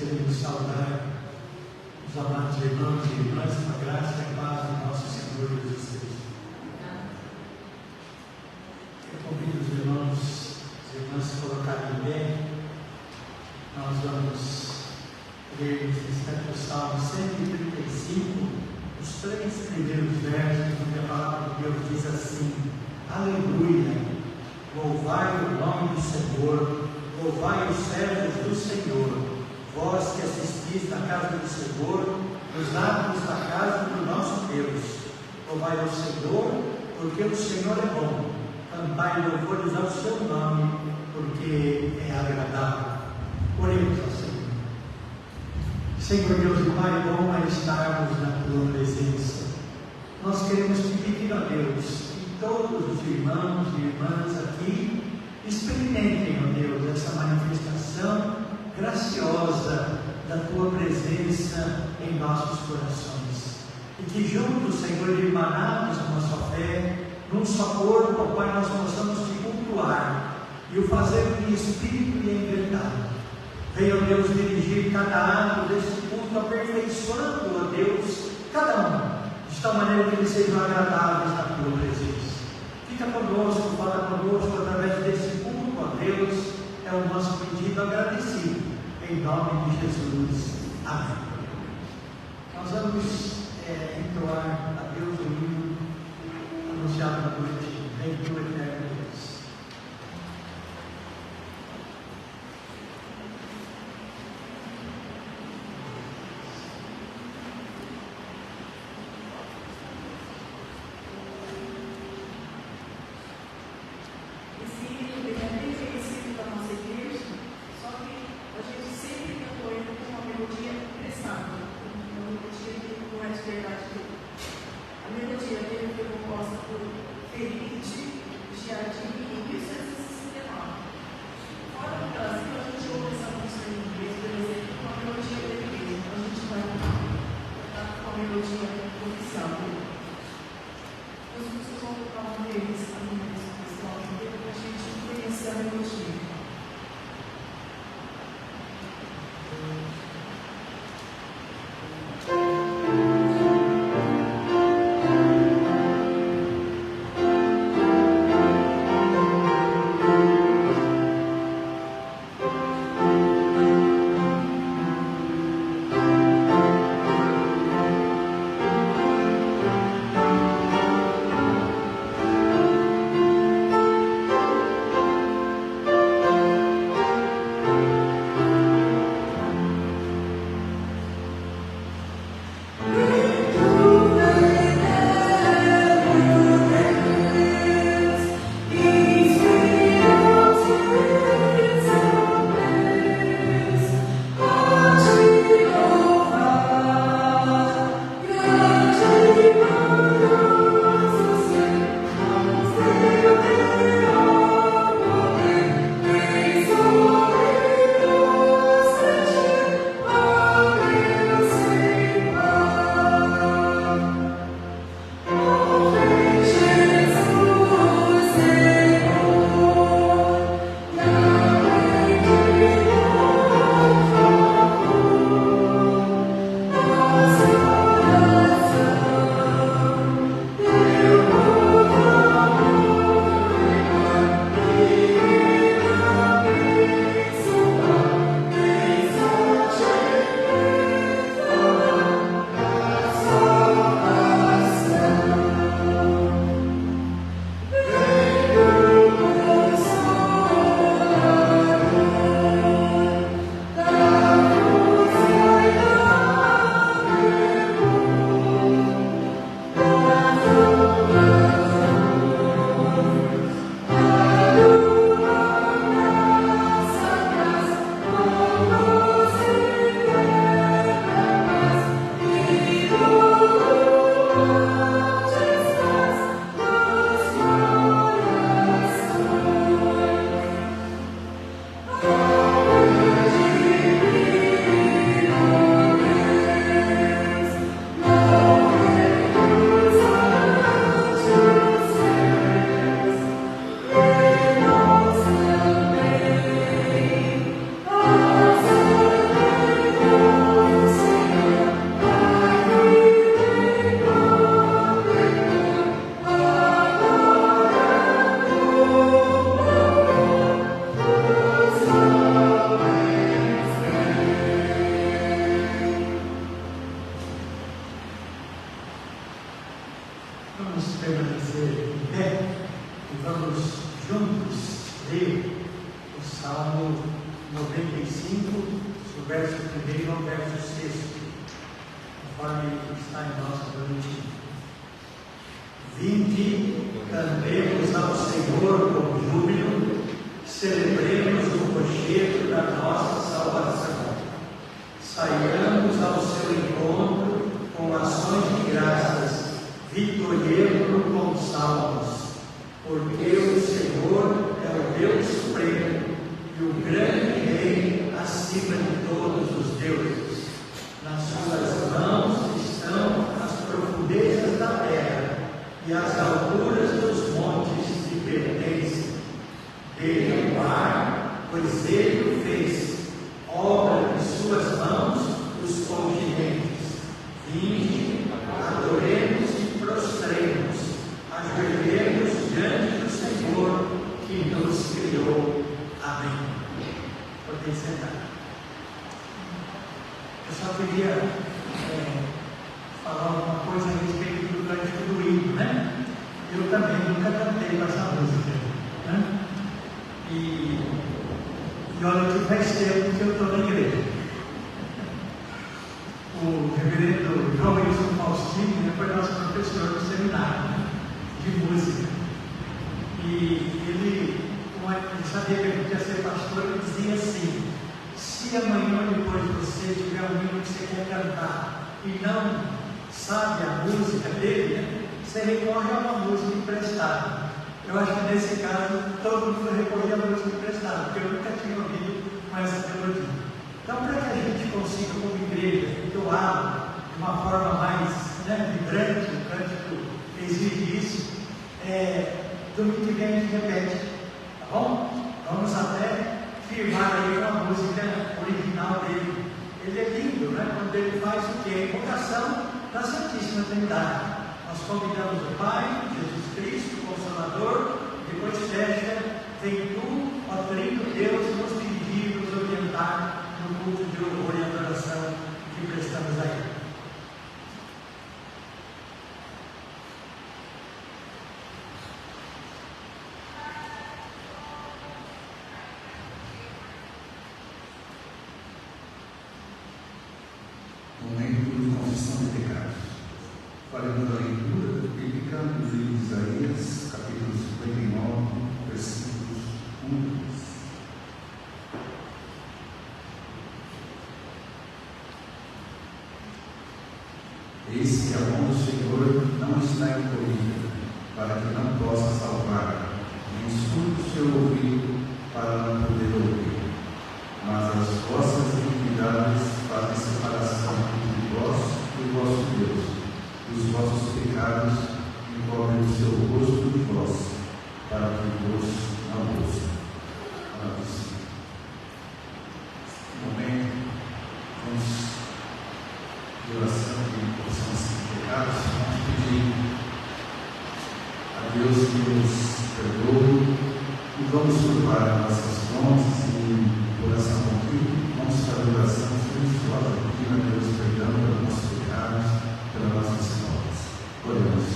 queremos saudar os amados irmãos e irmãs com a graça e a paz do nosso Senhor Jesus Cristo. Eu convido os irmãos e irmãs a se colocarem em pé. Nós vamos ler nesse instante o Salmo 135, os 3 primeiros versos, onde a palavra de Deus diz assim: Aleluia! Louvai o nome do Senhor, louvai os servos do Senhor, vós que assistis na casa do Senhor, nos atos da casa do nosso Deus. Louvai o Senhor, porque o Senhor é bom. Cantai louvores ao seu nome, porque é agradável. Oremos ao Senhor. Senhor Deus e Pai, bom é estarmos na tua presença. Nós queremos te pedir a Deus que todos os irmãos e irmãs aqui experimentem, ó Deus, essa manifestação graciosa da tua presença em nossos corações. E que juntos, Senhor, irmanados na nossa fé, num só corpo, ao Pai, nós possamos te cultuar e o fazer em espírito e em verdade. Venha, ó Deus, dirigir cada ato desse culto, aperfeiçoando, ó Deus, cada um, de tal maneira que eles sejam agradáveis na tua presença. Fica conosco, fala conosco através desse culto, ó Deus, é o nosso pedido agradecido, em nome de Jesus. Amém. Nós vamos entoar a Deus o hino anunciado na noite, Reino do Eterno Deus. Vamos permanecer em pé e vamos juntos ler o Salmo 95, do verso 1 ao verso 6, conforme está em nosso boletim. Vinde, cantemos ao Senhor com júbilo, celebremos o rochedo da nossa salvação. Saiamos ao seu encontro com ações de graças, vitoriemos com salmos, porque o Senhor é o Deus supremo e o grande Rei acima de todos os deuses. Nas suas mãos estão as profundezas da terra e as alturas dos montes lhe pertencem. Dele é o mar, pois ele o fez, obra de suas mãos os continentes. Vinde, adoremos e prostremos, ajoelhemos diante do Senhor que nos criou. Amém. Podem sentar. Eu só queria falar alguma coisa a respeito do cântico do hino, né? Eu também nunca cantei com essa música, né? E olha que faz tempo que eu estou na igreja. O reverendo João Wilson Faustino foi nosso professor do seminário, né, de música. E ele sabia que a gente ia ser pastor, ele dizia assim: se amanhã ou depois você tiver um hino que você quer cantar e não sabe a música dele, né, você recorre a uma música emprestada. Eu acho que nesse caso todo mundo recorria à música emprestada, porque eu nunca tinha ouvido com essa melodia. Então, para que a gente consiga, como igreja, entoar de uma forma mais vibrante, o cântico exige isso, domingo que vem a gente repete, tá bom? Vamos até firmar aí uma música original dele. Ele é lindo, né? Quando ele faz o que? A invocação da Santíssima Trindade. Nós convidamos o Pai, Jesus Cristo, o Consolador, depois fecha: vem tu, ó Trino Deus, nos dirigir, nos orientar no culto de louvor e adoração que prestamos a Ele. Momento de confissão de pecados. Faremos a leitura bíblica do livro de Isaías, capítulo 59, versículos 1 e 2. Eis que a mão do Senhor não está encolhida, para que não possa salvar, nem surdo seu ouvido, para não poder ouvir. Mas as vossas iniquidades fazem separação entre vós e o vosso Deus, e os vossos pecados encobrem o seu rosto de vós, para que vos não ouça. Nesse momento, vamos de oração de confissão de pecados, vamos pedir a Deus que nos perdoe e vamos curvar nossas mãos e oração contínua. Vamos fazer oração silenciosa aqui, a Deus, perdão pelos nossos pecados, pelas nossas faltas. Oremos.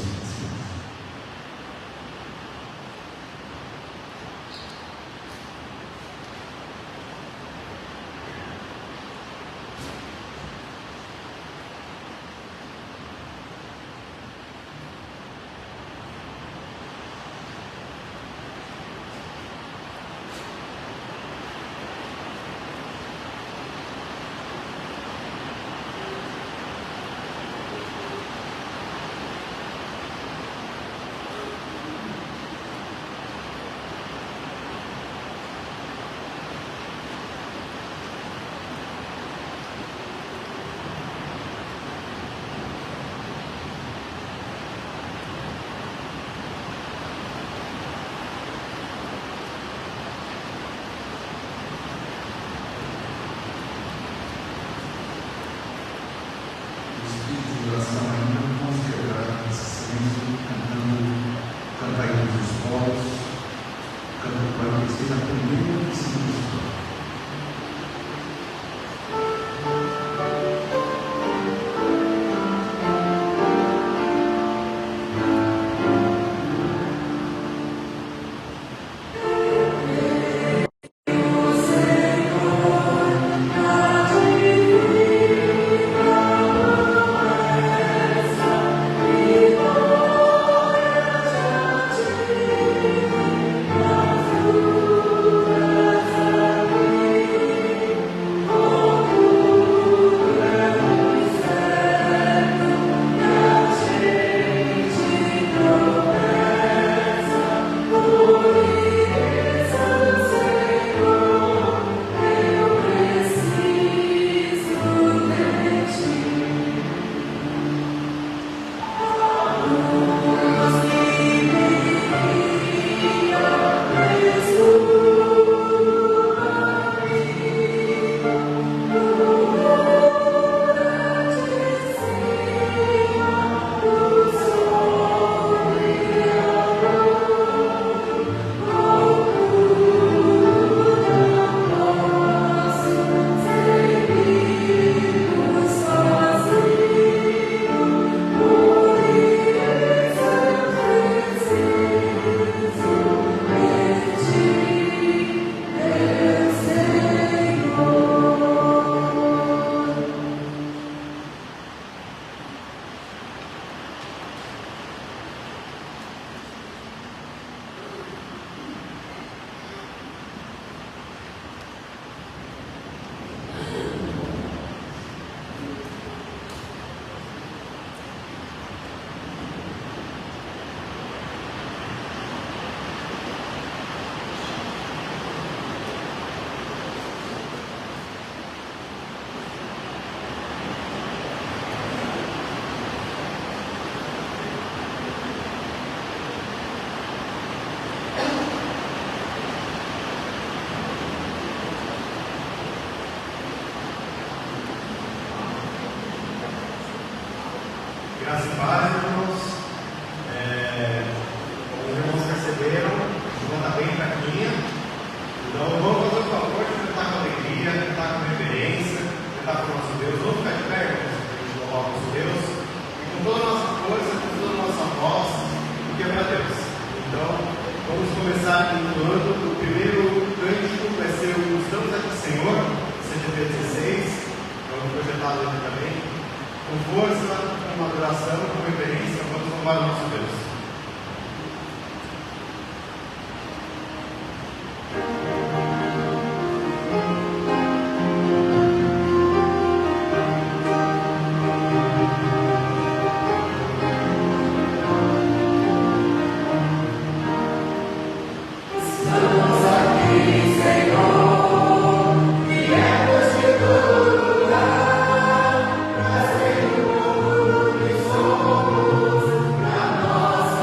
Graças e paz, irmãos. Como os irmãos perceberam, o João está bem fraquinha. Então vamos fazer o favor de cantar com alegria, cantar com reverência, cantar com o nosso Deus. Vamos ficar de pé, irmãos, para a gente louvar o nosso Deus. E com toda a nossa força, com toda a nossa voz, porque é para Deus. Então, vamos começar entoando. O primeiro cântico vai ser o Estamos Aqui, Senhor, CDP 16. Vamos projetar ele também. Com força, com adoração, com reverência, vamos louvar o nosso Deus. Nossa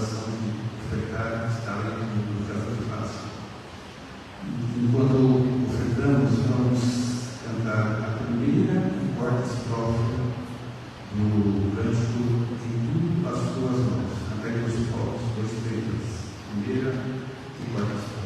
coração de ofertar, estar no caso de paz. Enquanto ofertamos, vamos cantar a primeira e quarta estrofe no cântico Em Tudo as Tuas Mãos. Até que os povos, 2 3. Primeira e quarta estrofe.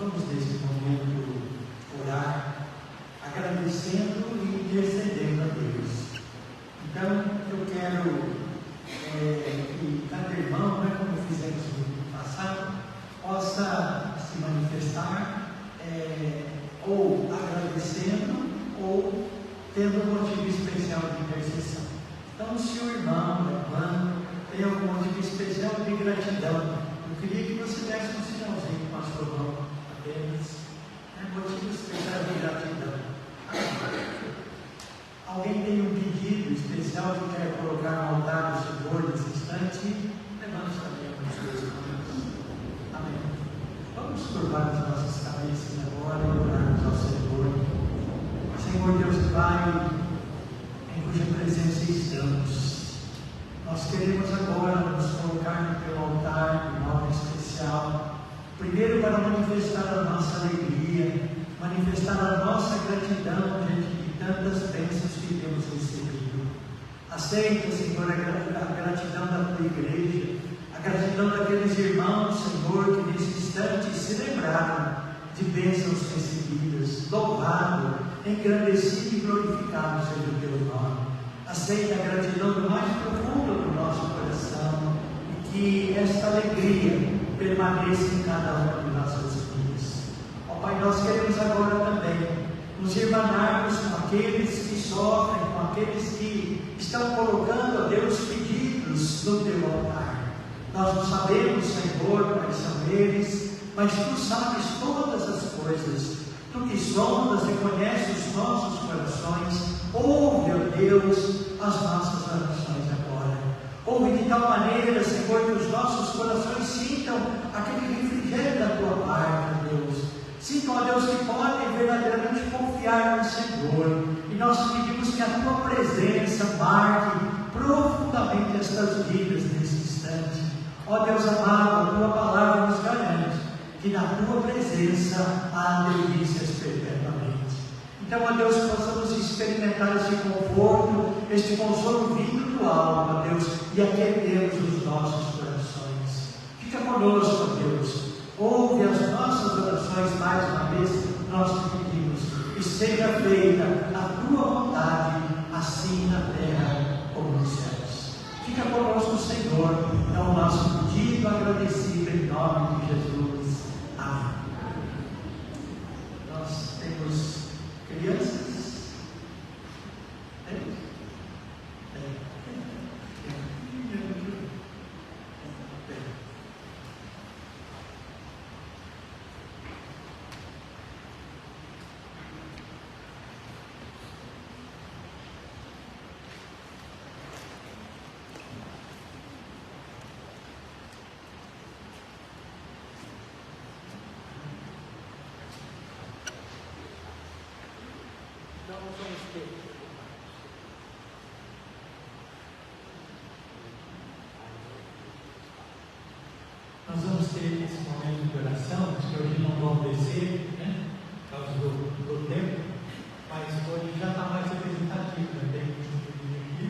Vamos nesse momento orar, agradecendo e intercedendo a Deus. Então, eu quero que cada irmão, como fizemos no passado, possa se manifestar ou agradecendo ou tendo um motivo especial de intercessão. Então, se o irmão, a irmã, tem algum motivo especial de gratidão, eu queria que você desse um sinalzinho com a sua mão apenas, motivo especial de gratidão. Alguém tem um pedido especial que quer colocar no altar do Senhor nesse instante? Levante também as suas mãos. Amém. Vamos curvar as nossas cabeças agora e orarmos ao Senhor. Senhor Deus e Pai, em cuja presença estamos, nós queremos agora nos colocar no teu altar de modo especial, primeiro para manifestar a nossa alegria, manifestar a nossa gratidão diante de tantas bênçãos que temos recebido. Aceita, Senhor, a gratidão da tua igreja, a gratidão daqueles irmãos, Senhor, que nesse instante se lembraram de bênçãos recebidas. Louvado, engrandecido e glorificado seja o teu nome. Aceita a gratidão do mais profundo do nosso coração e que esta alegria permaneça em cada uma de nossas vidas. Ó Pai, nós queremos agora também nos irmanarmos com aqueles que sofrem, com aqueles que estão colocando a Deus pedidos no teu altar. Nós não sabemos, Senhor, quais são eles, mas tu sabes todas as coisas. Tu que sondas e conheces os nossos corações, ouve, ó Deus, as nossas orações agora. Ouve de tal maneira, Senhor, que os nossos corações sintam aquele refrigério da tua parte, ó Deus. Sintam, ó Deus, que podem verdadeiramente confiar no Senhor. E nós pedimos que a tua presença marque profundamente estas vidas nesse instante. Ó Deus amado, a tua palavra nos garante que na tua presença há delícias perpetuamente. Então, ó Deus, possamos experimentar esse conforto, este consolo vindo do alto, ó Deus, e aquecemos os nossos corações. Fica conosco, ó Deus. Ouve as nossas orações mais uma vez, nós te pedimos, e seja feita a tua vontade, assim na terra como nos céus. Fica conosco, Senhor, é o nosso pedido agradecido em nome de Jesus. Amém. Nós temos crianças? vão descer, né? Por causa do tempo, mas hoje já está mais representativo, né? Tem aqui,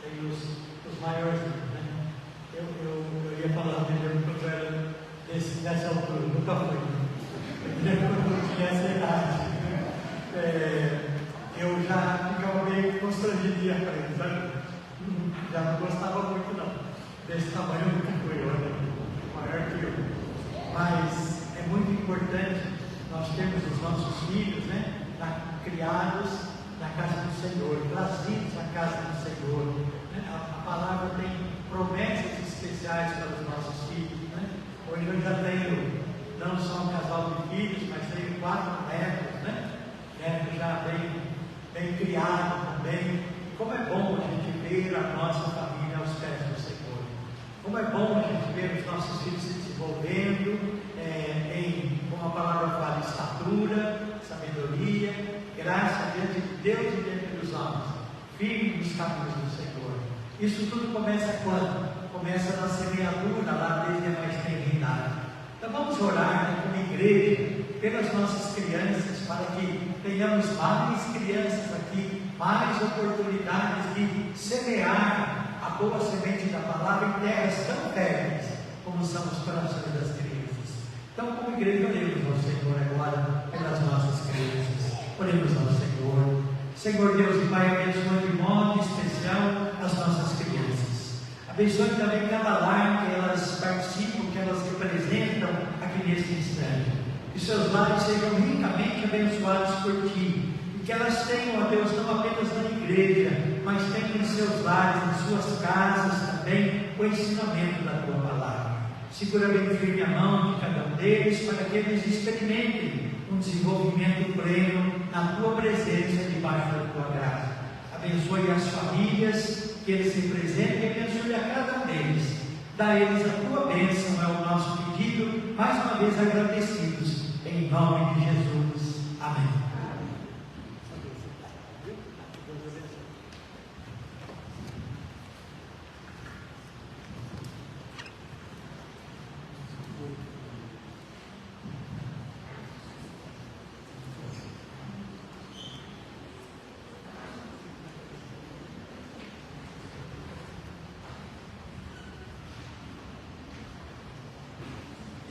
tem os maiores, né? Eu ia falar dele quando eu era dessa altura, nunca fui, né? Eu não tinha essa idade. Eu já ficava meio constrangido de ir para ele, sabe? Já não gostava muito, não. Desse tamanho nunca fui, olha, maior que eu. Mas é muito importante nós termos os nossos filhos, né? Criados na casa do Senhor, trazidos à casa do Senhor. Né? A palavra tem promessas especiais para os nossos filhos. Né? Hoje eu já tenho não só um casal de filhos, mas tenho 4 netos, né? Neto já bem criado também. E como é bom a gente ver a nossa família aos pés do Senhor. Como é bom a gente ver os nossos filhos se desenvolvendo como a palavra fala, estatura, sabedoria, graça diante de Deus e diante dos homens, firme nos caminhos do Senhor. Isso tudo começa quando? Começa na semeadura, lá desde a mais tenra idade. Então vamos orar, né, como igreja, pelas nossas crianças, para que tenhamos mais crianças aqui, mais oportunidades de semear a boa semente da palavra em terras tão férteis como são os corações das crianças. Então, como igreja, oremos ao Senhor agora pelas nossas crianças. Oremos ao Senhor. Senhor Deus e Pai, abençoe de modo especial as nossas crianças. Abençoe também cada lar que elas participam, que elas representam aqui neste instante. Que seus lares sejam ricamente abençoados por Ti. E que elas tenham, ó Deus, não apenas na igreja, mas tenham em seus lares, em suas casas também, o ensinamento da Tua palavra. Segura bem firme a mão de cada um deles, para que eles experimentem um desenvolvimento pleno na Tua presença, debaixo da Tua graça. Abençoe as famílias que eles representam e abençoe a cada um deles. Dá a eles a Tua bênção, é o nosso pedido, mais uma vez agradecidos, em nome de Jesus. Amém.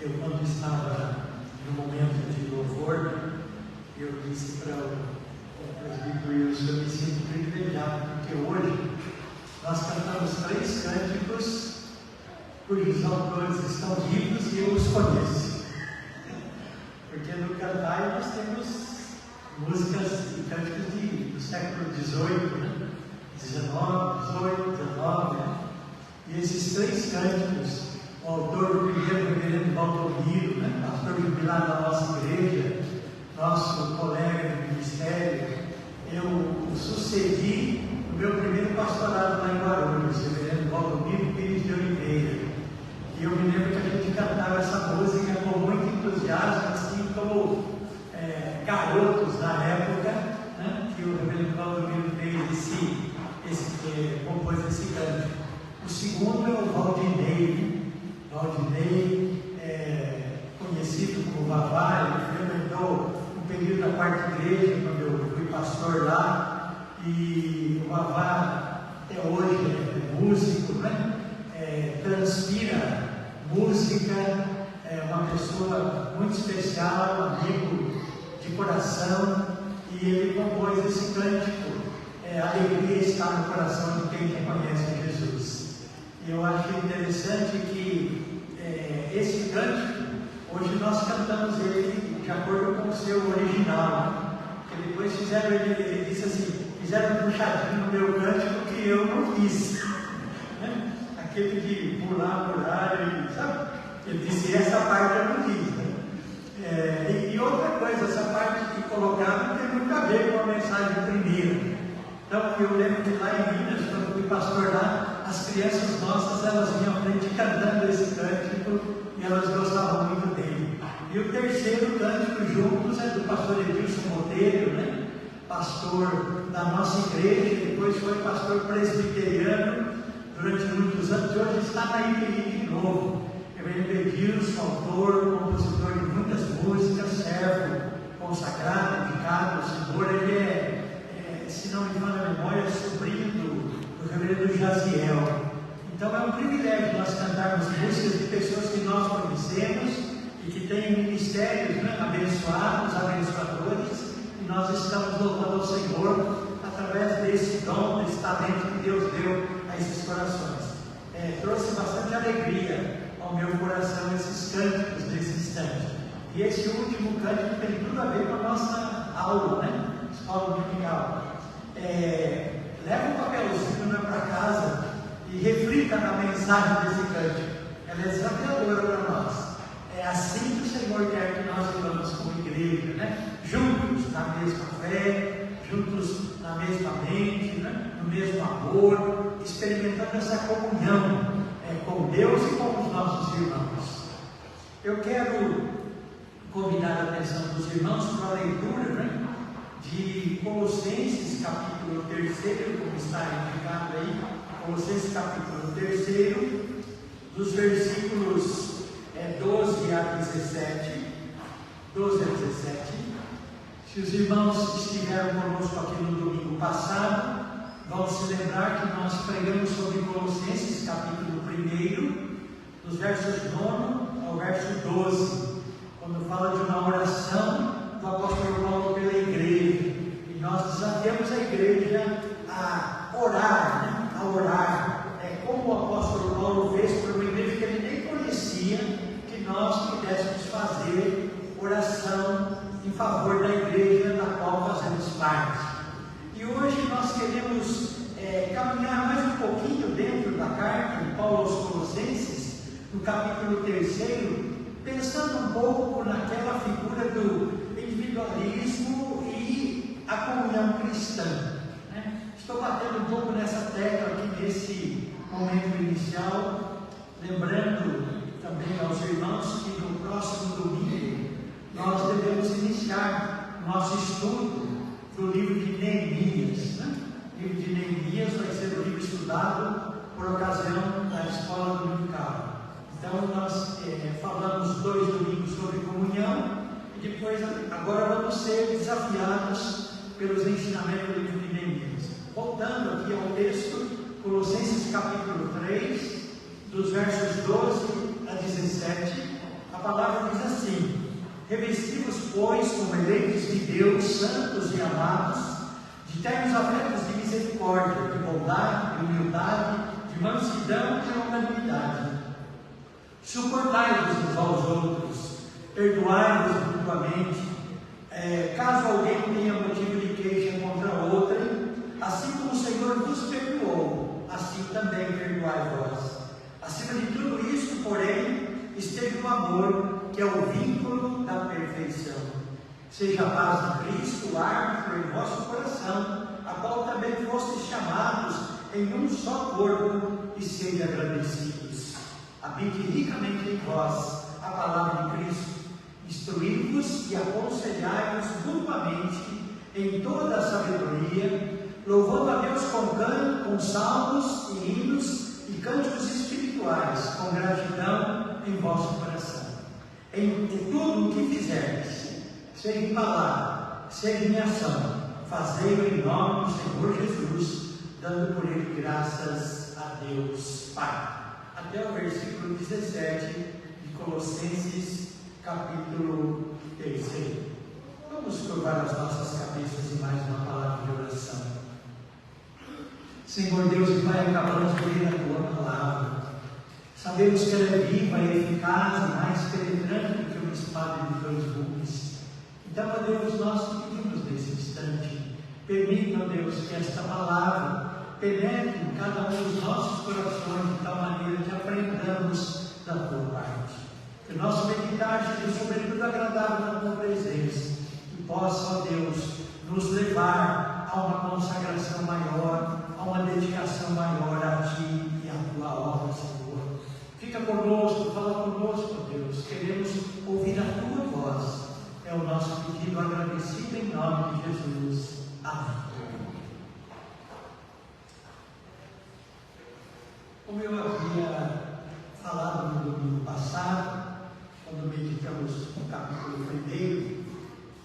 Eu, quando estava no momento de louvor, eu disse para o presbítero Wilson, eu me sinto privilegiado, porque hoje nós cantamos 3 cânticos cujos autores estão vivos e eu os conheço. Porque no cantar nós temos músicas e cânticos do século XVIII, né? 19, 18, 19, né? E esses 3 cânticos, o autor do primeiro, o reverendo Valdomiro, né, pastor jubilado da nossa igreja, nosso colega de ministério, eu sucedi no meu primeiro pastorado lá em Guarulhos, o reverendo Valdomiro Pires de Oliveira. E eu me lembro que a gente cantava essa música com muito entusiasmo, assim como garotos da época, né, que o reverendo Valdomiro compôs esse cântico. O segundo é o Valdinei, conhecido como Vavá. Ele frequentou um período da quarta igreja, quando eu fui pastor lá, e o Vavá até hoje é músico, né? Transpira música, é uma pessoa muito especial, amigo de coração, e ele compôs esse cântico, a alegria está no coração de quem reconhece Jesus. E eu acho interessante que esse cântico, hoje nós cantamos ele de acordo com o seu original, que depois fizeram, ele disse assim, fizeram um puxadinho no meu cântico que eu não fiz, né? Aquele de pular, sabe? Ele disse, essa parte eu não fiz, né? E outra coisa, essa parte que colocaram tem muito a ver com a mensagem primeira. Então, eu lembro de lá em Minas, quando fui pastor lá, as crianças nossas, elas vinham à frente cantando esse cântico e elas gostavam muito dele. E o terceiro cântico juntos é do pastor Edilson Monteiro, né? Pastor da nossa igreja, depois foi pastor presbiteriano durante muitos anos, e hoje está na IPI de novo. É Reverendo Edilson, autor, compositor de muitas músicas, servo consagrado, dedicado ao Senhor. Ele é, se não me falha a memória, sobrinho do Reverendo Jaziel. Então é um privilégio nós cantarmos músicas de pessoas que nós conhecemos e que têm ministérios, né, abençoados, abençoadores, e nós estamos louvando ao Senhor através desse dom, desse talento que Deus deu a esses corações. Trouxe bastante alegria ao meu coração esses cânticos nesse instante. E esse último cântico tem tudo a ver com a nossa aula, né? Escola dominical. Leva um papelzinho para casa e reflita na mensagem desse cântico. Ela é desafiadora para nós. É assim que o Senhor quer que nós vivamos como igreja, né? Juntos na mesma fé, juntos na mesma mente, né? No mesmo amor, experimentando essa comunhão com Deus e com os nossos irmãos. Eu quero convidar a atenção dos irmãos para a leitura, né, de Colossenses capítulo 3, como está indicado aí, Colossenses capítulo 3, dos versículos 12 a 17. Se os irmãos estiveram conosco aqui no domingo passado, vão se lembrar que nós pregamos sobre Colossenses capítulo 1, dos versos 9 ao verso 12, quando fala de uma oração do apóstolo Paulo pela igreja. E nós desafiamos a igreja a orar, né? A orar. Como o apóstolo Paulo fez por uma igreja que ele nem conhecia, que nós pudéssemos fazer oração em favor da igreja da qual fazemos parte. E hoje nós queremos caminhar mais um pouquinho dentro da carta de Paulo aos Colossenses, no capítulo 3, pensando um pouco naquela figura do individualismo e a comunhão cristã, né? Estou batendo um pouco nessa tecla aqui nesse momento inicial, lembrando também aos irmãos que no próximo domingo nós devemos iniciar o nosso estudo do livro de Neemias, né? O livro de Neemias vai ser o livro estudado por ocasião da escola dominical. Então nós falamos 2 domingos sobre comunhão e depois agora vamos ser desafiados pelos ensinamentos do livro de Neemias. Voltando aqui ao texto, Colossenses capítulo 3, dos versos 12 a 17, a palavra diz assim: revesti-vos, pois, como eleitos de Deus, santos e amados, de ternos afetos de misericórdia, de bondade, de humildade, de mansidão e de longanimidade. Suportai-vos uns aos outros, perdoai-vos mutuamente, caso alguém tenha motivo de queixa contra outrem, assim como o Senhor vos perdoou, assim também perdoai vós. Acima de tudo isso, porém, esteja o amor, que é o vínculo da perfeição. Seja a paz de Cristo árbitro em vosso coração, a qual também fostes chamados em um só corpo, e sede agradecidos. Habite ricamente em vós a palavra de Cristo, instruí-vos e aconselhai-vos mutuamente em toda a sabedoria, louvando a Deus com salmos e hinos e cânticos espirituais, com gratidão em vosso coração. Em tudo o que fizerdes, seja em palavra, seja em ação, fazei-o em nome do Senhor Jesus, dando por ele graças a Deus Pai. Até o versículo 17 de Colossenses, capítulo 3. Vamos curvar as nossas cabeças em mais uma palavra de oração. Senhor Deus e Pai, acabamos de ler a tua palavra. Sabemos que ela é viva e eficaz e mais penetrante do que uma espada de 2 gumes. Então, ó Deus, nós te pedimos nesse instante, permita, ó Deus, que esta palavra penetre em cada um dos nossos corações de tal maneira que aprendamos da tua parte. Que o nosso meditar seja sobretudo agradável na tua presença e possa, ó Deus, nos levar a uma consagração maior, a uma dedicação maior a ti e à tua obra, Senhor. Fica conosco, fala conosco, ó Deus. Queremos ouvir a tua voz. É o nosso pedido agradecido em nome de Jesus. Amém. Como eu havia falado no domingo passado, no capítulo 1,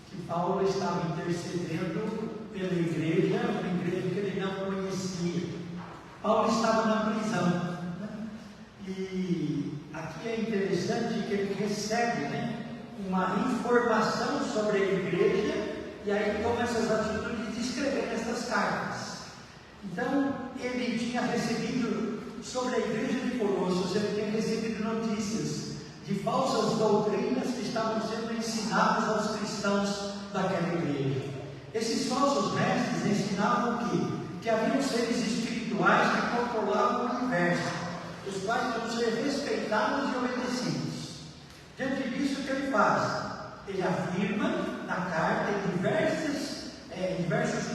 que Paulo estava intercedendo pela igreja, uma igreja que ele não conhecia. Paulo estava na prisão, né? E aqui é interessante que ele recebe, né, uma informação sobre a igreja, e aí toma essas atitudes de escrever essas cartas. Então, ele tinha recebido, sobre a igreja de Colossos, ele tinha recebido notícias de falsas doutrinas que estavam sendo ensinadas aos cristãos daquela igreja. Esses falsos mestres ensinavam que haviam seres espirituais que controlavam o universo, os quais devem ser respeitados e obedecidos. Diante disso, o que ele faz? Ele afirma na carta, em diversos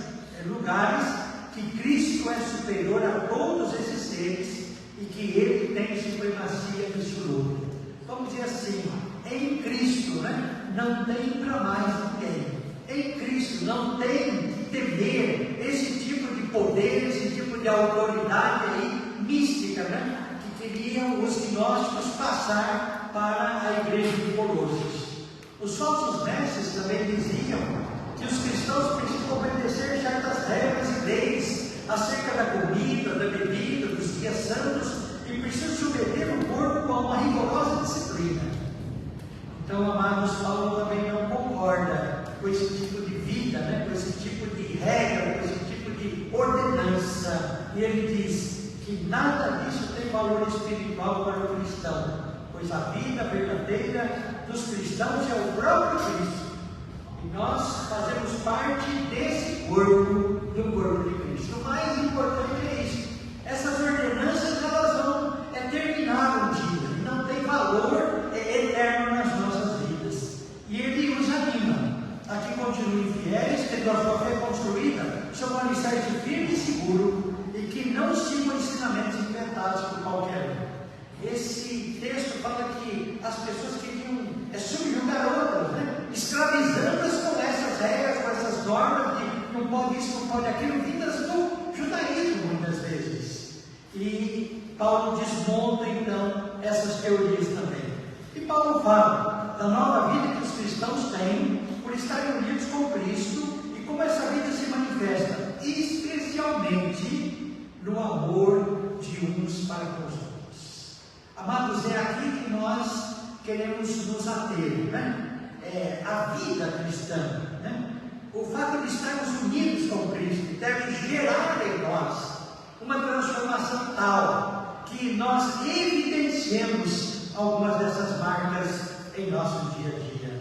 lugares, que Cristo é superior a todos esses seres e que Ele tem supremacia absoluta. Vamos dizer assim, em Cristo, né, não tem para mais ninguém. Em Cristo não tem que temer esse tipo de poder, esse tipo de autoridade aí, mística, né, que queriam os gnósticos passar para a igreja de Colossos. Os falsos mestres também diziam que os cristãos precisam obedecer certas regras e leis acerca da comida, da bebida, dos dias santos, e precisam submeter o corpo a uma rigorosa disciplina. Então, amados, Paulo também não concorda com esse tipo de vida, né? Com esse tipo de regra, com esse tipo de ordenança. E ele diz que nada disso tem valor espiritual para o cristão, pois a vida verdadeira dos cristãos é o próprio Cristo. E nós fazemos parte desse corpo, do corpo de Cristo. O mais importante é isso. Essas ordenanças, elas vão terminar um dia, e não tem valor eterno nas nossas vidas. E ele os anima a que continuem fiéis, tendo a sua fé construída sobre um alicerce firme e seguro, e que não sigam ensinamentos inventados por qualquer um. Esse texto fala que as pessoas queriam subjugar outras, né? Escravizando-as com essas regras, com essas normas de não pode isso, não pode aquilo, vindas do judaísmo muitas vezes. E Paulo desmonta então essas teorias também. E Paulo fala da nova vida que os cristãos têm por estarem unidos com Cristo e como essa vida se manifesta especialmente no amor de uns para com os outros. Amados, é aqui que nós queremos nos ater, né? A vida cristã, né? O fato de estarmos unidos com Cristo deve gerar em nós uma transformação tal que nós evidenciemos algumas dessas marcas em nosso dia a dia.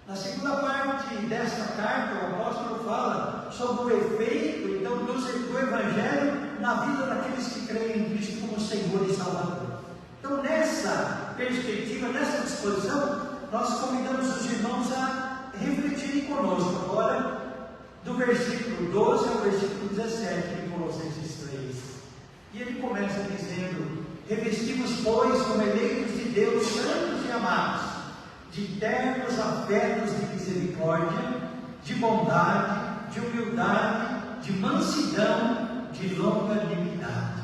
Na segunda parte desta carta, o apóstolo fala sobre o efeito então do Evangelho na vida daqueles que creem em Cristo como Senhor e Salvador. Então, nessa perspectiva, nessa disposição, nós convidamos os irmãos a refletirem conosco agora, do versículo 12 ao versículo 17 de Colossenses 3. E ele começa dizendo: revestimos, pois, como eleitos de Deus, santos e amados, de ternos afetos de misericórdia, de bondade, de humildade, de mansidão, de longanimidade.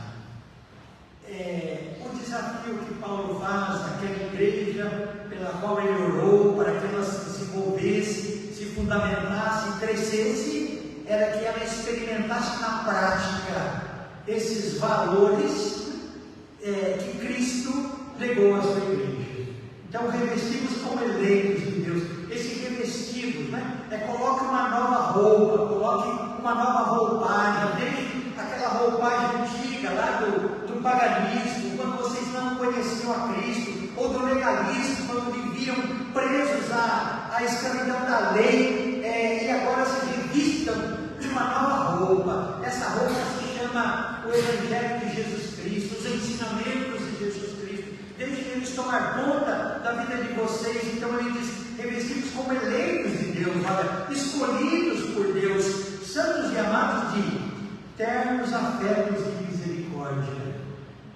O desafio que Paulo faz naquela igreja pela qual ele orou para que ela se desenvolvesse, se fundamentasse, crescesse, era que ela experimentasse na prática esses valores que Cristo legou à sua igreja. Então, revestimos como eleitos de Deus. Esse revestido, né, coloque uma nova roupa, coloque uma nova roupagem, deixe aquela roupagem antiga lá do paganismo, quando vocês não conheciam a Cristo, ou do legalismo, quando viviam presos à escravidão da lei, e agora se revistam de uma nova roupa. Essa roupa se chama o Evangelho de Jesus Cristo, os ensinamentos de Jesus Cristo. Deixem eles tomar conta da vida de vocês. Então ele diz: revestidos como eleitos de Deus, olha, escolhidos por Deus, santos e amados, de ternos afetos de misericórdia.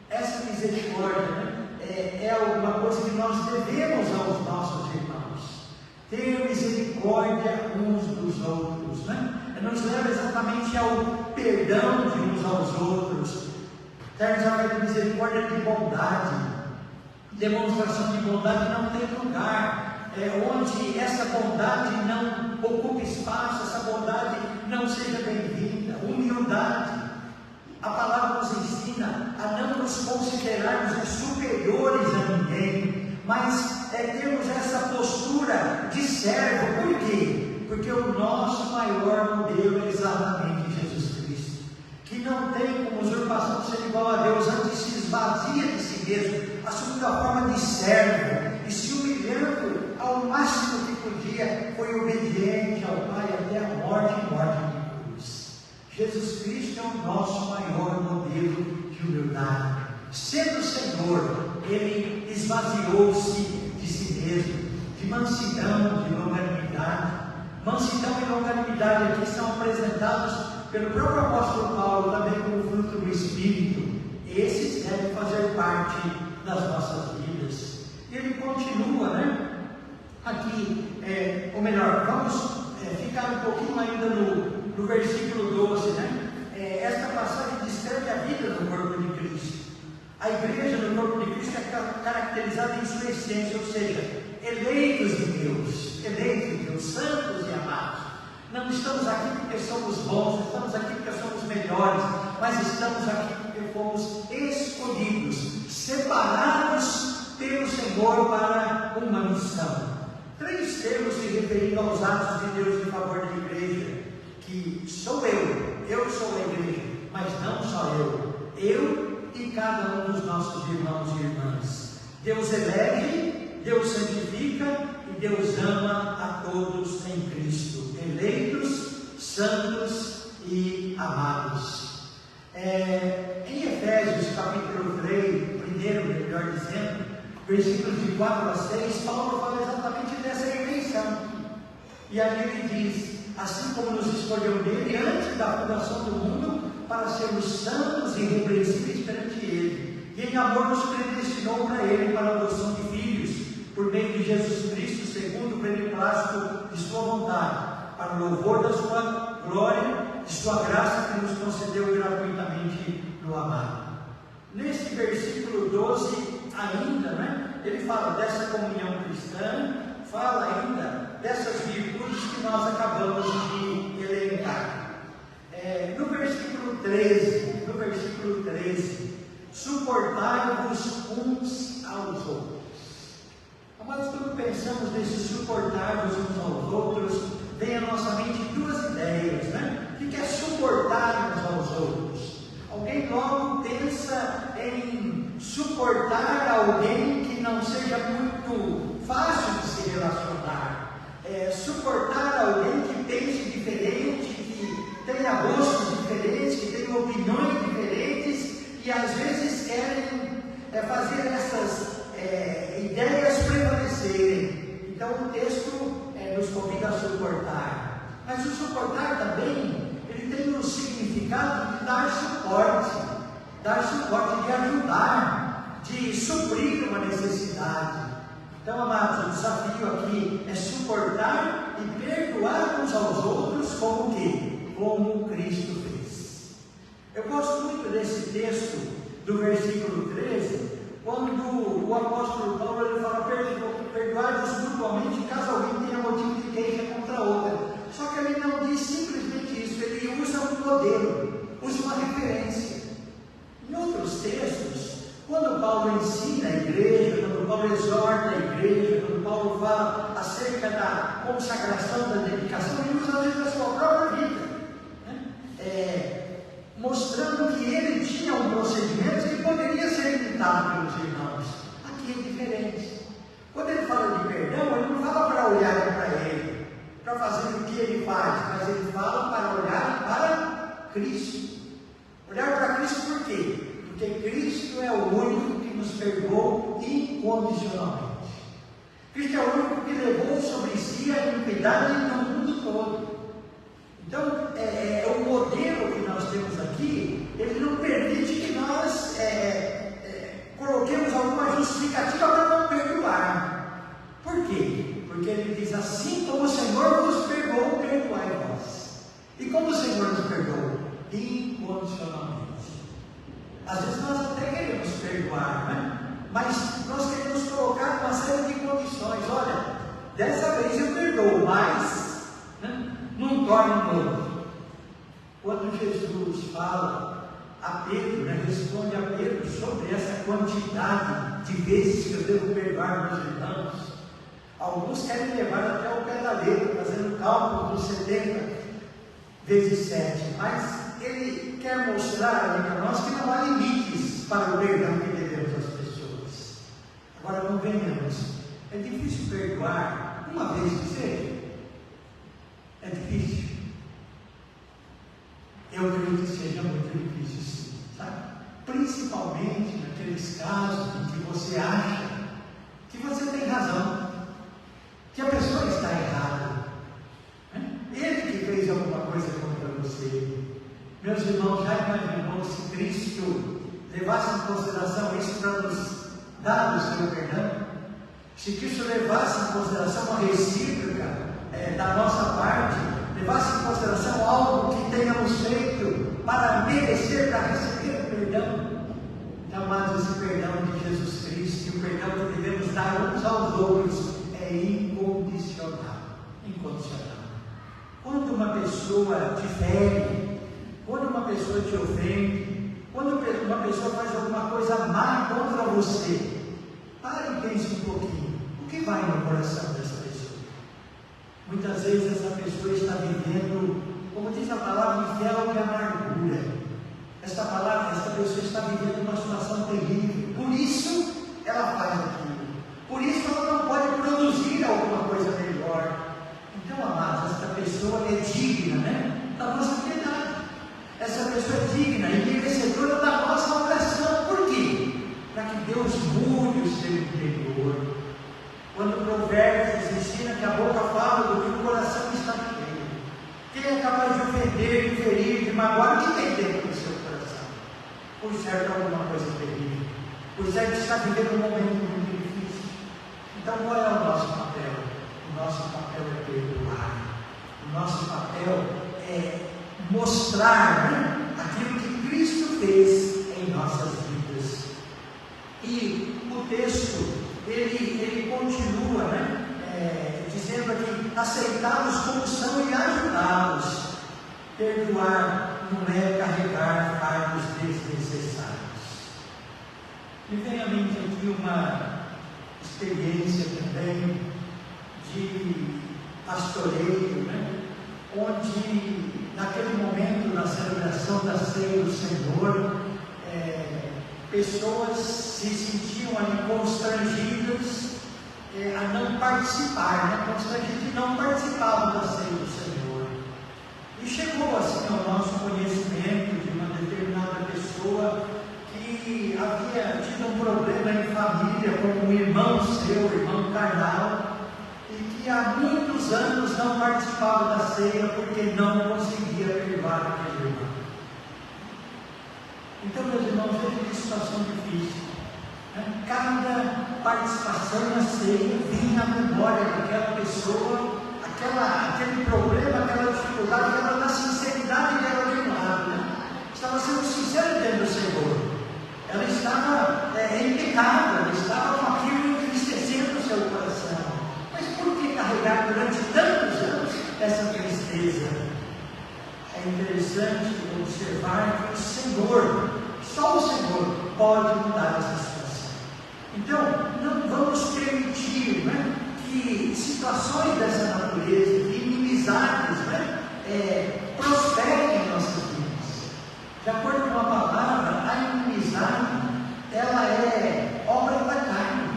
Essa misericórdia, né, é alguma coisa que nós devemos aos nossos irmãos. Ter misericórdia uns dos outros, né? Nos leva exatamente ao perdão de uns aos outros. Ternos afetos de misericórdia, de bondade. Demonstração de bondade não tem lugar onde essa bondade não ocupe espaço, essa bondade não seja bem-vinda. Humildade. A palavra nos ensina a não nos considerarmos superiores a ninguém, mas termos essa postura de servo. Por quê? Porque o nosso maior modelo é exatamente Jesus Cristo, que não tem como usurpação ser igual a Deus, antes se esvazia de si mesmo, assumindo a forma de servo e se humilhando ao máximo que podia, foi obediente ao Pai até a morte e morte de cruz. Jesus Cristo é o nosso maior modelo de humildade. Sendo Senhor, Ele esvaziou-se de si mesmo, de mansidão, de longanimidade. Mansidão e longanimidade aqui são apresentados pelo próprio apóstolo Paulo também como fruto do Espírito. Esses devem fazer parte das nossas vidas. E ele continua, aqui, ou melhor, vamos ficar um pouquinho ainda no versículo 12, esta passagem descreve a vida do corpo de Cristo. A igreja do corpo de Cristo é caracterizada em sua essência, ou seja, eleitos de Deus, santos e amados. Não estamos aqui porque somos bons, estamos aqui porque somos melhores, mas estamos aqui porque fomos escolhidos, separados pelo Senhor para uma missão. 3 termos se referindo aos atos de Deus em favor da igreja, que sou eu sou a igreja, mas não só eu e cada um dos nossos irmãos e irmãs. Deus elege, Deus santifica e Deus ama a todos em Cristo, eleitos, santos e amados. Em Efésios capítulo 3, melhor dizendo, versículos de 4 a 6, Paulo fala exatamente dessa eleição. E ali ele diz: assim como nos escolheu nele antes da fundação do mundo, para sermos santos e irrepreensíveis perante ele, e em amor nos predestinou para ele, para a adoção de filhos, por meio de Jesus Cristo, segundo o beneplácito de sua vontade, para o louvor da sua glória, de sua graça que nos concedeu gratuitamente no amado. Nesse versículo 12 ainda, ele fala dessa comunhão cristã, fala ainda dessas virtudes que nós acabamos de elencar. No versículo 13, suportai-vos uns aos outros. Amados, quando pensamos nesse suportar-vos uns aos outros, vem à nossa mente 2 ideias, O que é suportar uns aos outros? Alguém logo pensa em suportar alguém que não seja muito fácil de se relacionar, suportar alguém que pense diferente, que tenha gostos diferentes, que tenha opiniões diferentes e às vezes querem fazer essas ideias prevalecerem. Então o texto nos convida a suportar, mas o suportar também ele tem um significado de dar suporte, de ajudar, de suprir uma necessidade. Então, amados, o desafio aqui é suportar e perdoar uns aos outros como que? Como Cristo fez. Eu gosto muito desse texto do versículo 13, quando o apóstolo Paulo ele fala: perdoai-vos mutuamente caso alguém tenha motivo de queixa contra outra. Só que ele não diz simplesmente isso, ele usa um modelo, usa uma referência. Em outros textos, quando Paulo ensina a igreja, quando Paulo exorta a igreja, quando Paulo fala acerca da consagração, da dedicação, ele usa às vezes a sua própria vida, mostrando que ele tinha um procedimento que poderia ser imitado pelos irmãos. Aqui é diferente. Quando ele fala de perdão, ele não fala para olhar para ele, para fazer o que ele faz, mas ele fala para olhar para Cristo. Olhar para Cristo por quê? Porque Cristo é o único que nos perdoou incondicionalmente. Cristo é o único que levou sobre si a iniquidade no mundo todo. Então, o modelo que nós temos aqui, ele não permite que nós coloquemos alguma justificativa para não perdoar. Por quê? Porque ele diz: assim como o Senhor vos perdoou, perdoai vós. E como o Senhor nos perdoou? Incondicionalmente. Às vezes nós até queremos perdoar, mas nós queremos colocar uma série de condições. Olha, mais, né, não torna novo. Quando Jesus fala a Pedro, né, responde a Pedro sobre essa quantidade de vezes que eu devo perdoar meus irmãos, alguns querem levar até o pé da letra, fazendo cálculo dos 70 vezes 7, mas ele quer mostrar ali para nós que não há limites para o perdão que devemos às pessoas. Agora, convenhamos, é difícil perdoar uma vez que seja? É difícil? Eu acredito que seja muito difícil, sim, sabe? Principalmente naqueles casos em que você acha que você tem razão, que a pessoa está errada, né? Ele que fez alguma coisa contra você. Meus irmãos, já imaginou se Cristo levasse em consideração isso para nos dar o seu perdão? Se Cristo levasse em consideração a recíproca da nossa parte, levasse em consideração algo que tenhamos feito para merecer, para receber o perdão, amados, esse perdão de Jesus Cristo, e o perdão que devemos dar uns aos outros, é incondicional. Incondicional. Quando uma pessoa te fere, quando uma pessoa te ofende, quando uma pessoa faz alguma coisa má contra você, pare e pense um pouquinho. O que vai no coração dessa pessoa? Muitas vezes essa pessoa está vivendo, como diz a palavra, infiel de amargura. Esta pessoa está vivendo uma situação terrível. Por isso ela faz aquilo. Por isso ela não pode produzir alguma coisa melhor. Então, amados, esta pessoa é digna, né, da nossa piedade. Essa pessoa é digna e merecedora da nossa oração. Por quê? Para que Deus mude o seu interior. Quando o Provérbios ensina que a boca fala do que o coração está cheio. Quem é capaz de ofender, de ferir, de magoar, o que tem dentro do seu coração? Por certo, alguma coisa terrível. Por certo, está vivendo um momento muito difícil. Então, qual é o nosso papel? O nosso papel é perdoar. O nosso papel é mostrar, né, aquilo que Cristo fez em nossas vidas. E o texto, ele continua, né, dizendo aqui, aceitá-los como são e ajudá-los. Perdoar não é carregar fardos desnecessários. Me vem à mente aqui uma experiência também de pastoreio, né, onde naquele momento da celebração da ceia do Senhor, pessoas se sentiam ali constrangidas a não participar, né? Constrangidas e não participavam da ceia do Senhor. E chegou assim ao nosso conhecimento de uma determinada pessoa que havia tido um problema em família com um irmão seu, irmão carnal, e que há muitos anos não participava da ceia porque não conseguia perdoar aquele irmão. Então, meus irmãos, veja que situação difícil, né? Cada participação na ceia vinha à memória daquela pessoa, aquele problema, aquela dificuldade, aquela da sinceridade dela de um lado, né? Estava sendo sincera diante do Senhor. Ela estava em pecado, ela estava com aquilo entristecendo o seu coração. Mas por que carregar durante tantos anos essa tristeza? É interessante observar que o Senhor, só o Senhor, pode mudar essa situação. Então, não vamos permitir, né, que situações dessa natureza, de inimizades, né, prosperem em nossas vidas. De acordo com a palavra, a inimizade, ela é obra da carne.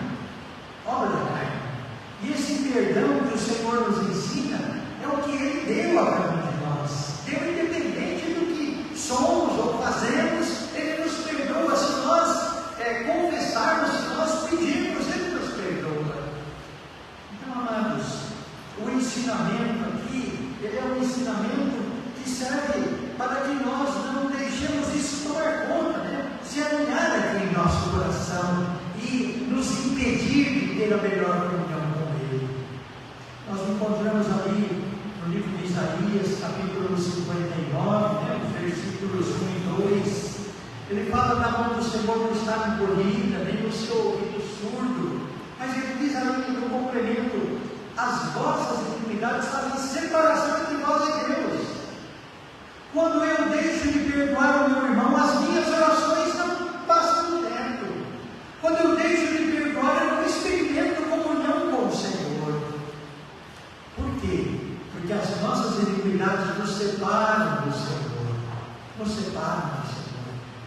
Obra da carne. E esse perdão que o Senhor nos ensina é o que Ele deu a cada um de nós. Deu independente do que somos ou fazemos, Ele nos perdoa. Se nós confessarmos, se nós pedirmos, Ele nos perdoa. Então, amados, o ensinamento aqui, ele é um ensinamento que serve para que nós não deixemos isso tomar conta, né? Se alinhar aqui em nosso coração e nos impedir de ter a melhor comunhão com Ele. Nós encontramos ali no livro de Isaías, capítulo 59, né, os versículos 1 e 2, ele fala da mão do Senhor não está encolhida, nem no seu ouvido surdo, mas ele diz ali no complemento as vossas iniquidades fazem separação entre vós e Deus. Quando eu deixo de perdoar o meu irmão, as minhas orações não passam do teto. Quando eu deixo de perdoar, eu não experimento comunhão com o Senhor. Por quê? Porque as nossas iniquidades nos separam do Senhor. Nos separam do Senhor.